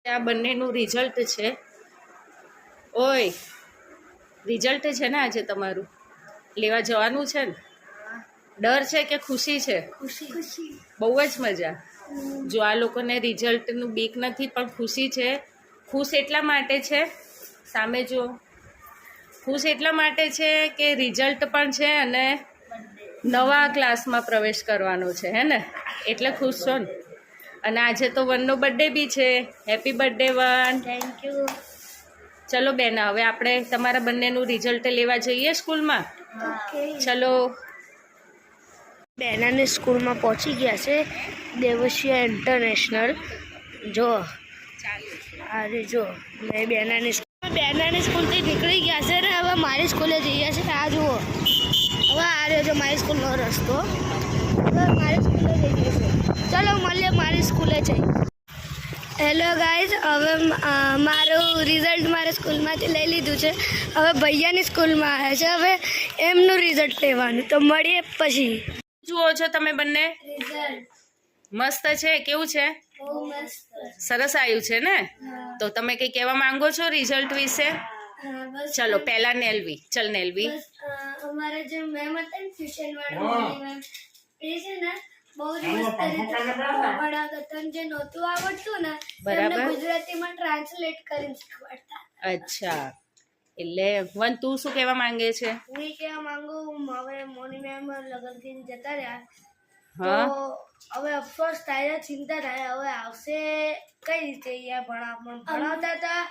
આ બંનેનું રિઝલ્ટ છે. ઓય, રિઝલ્ટ છે ને આજે તમારું લેવા જવાનું છે ને? ડર છે કે ખુશી છે? ખુશી. બહુ જ મજા. જો આ લોકોને રિઝલ્ટનું બીક નથી પણ ખુશી છે. ખુશ એટલા માટે છે, સામે જો, ખુશ એટલા માટે છે કે રિઝલ્ટ પણ છે અને નવા ક્લાસમાં પ્રવેશ કરવાનો છે, હે ને? એટલે ખુશ છો ને? અને આજે તો વનનો બર્થડે બી છે. Happy birthday one. Thank you. ચલો બેન, હવે આપણે તમારા બંનેનું રિઝલ્ટ લેવા જઈએ સ્કૂલમાં. ઓકે. ચલો. બેનાની સ્કૂલમાં પહોંચી ગયા છે, દેવશિયા ઇન્ટરનેશનલ. જો અરે જો મેં બેનાની સ્કૂલથી નીકળી ગયા છે ને હવે મારી સ્કૂલે જઈએ છે. આ જુઓ, હવે આ રહ્યો છે મારી સ્કૂલનો રસ્તો. હવે મારી સ્કૂલે જઈએ છે. ચલો મળીએ મારી સ્કૂલે જઈ. હેલો ગાઈઝ, હવે મારું રિઝલ્ટ મારા સ્કૂલમાંથી લઈ લીધું છે. હવે ભૈયાની સ્કૂલમાં આવ્યા છે. હવે એમનું રિઝલ્ટ લેવાનું, તો મળીએ પછી. જુઓ છો તમે બંને? મસ્ત છે. કેવું છે? સરસ આવ્યું છે ને? તો તમે કંઈ કહેવા માંગો છો રિઝલ્ટ વિશે? ચલો પહેલા નેલવી. ચલ નેલવી. અમારા જે મેમ હતા ને ટ્યુશન વાળા મેમ, એ છે ને બહુ જ મસ્ત રીતે ભણાવતા હતા. જે નહોતું આવડતું ને એમને ગુજરાતીમાં ટ્રાન્સલેટ કરીને શીખવાડતા. અચ્છા, એટલે વન તું શું કહેવા માંગે છે? હું એ કહેવા માંગુ, હવે મોની મેમ લગન કરીને જતા રહ્યા હા, તો હવે અફસોસ થાય, ચિંતા થાય. હવે આવશે કઈ રીતે? અહીંયા ભણાવતા હતા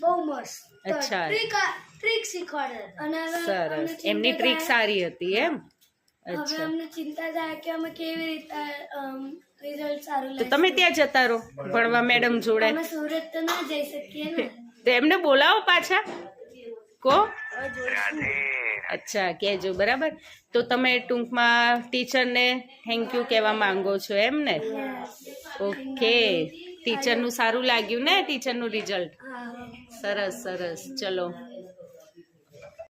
બહુ મસ્ત. અચ્છા, ટ્રીક શીખવાડતા અને સરસ. એમની ટ્રીક સારી હતી એમ? હવે અમને ચિંતા થાય કે અમે કેવી રીતે રિઝલ્ટ સારું તો તમે ત્યાં જતા રહો ભણવા મેડમ જોડે. અમે સુરત તો ના જઈ શકીએ ને. તો એમને બોલાવો પાછા. કો અચ્છા, કહેજો. બરાબર. તો તમે ટૂંકમાં ટીચરને થેન્ક યુ કહેવા માંગો છો એમ ને? ઓકે. ટીચરનું સારું લાગ્યું ને? ટીચરનું રિઝલ્ટ સરસ સરસ. ચલો.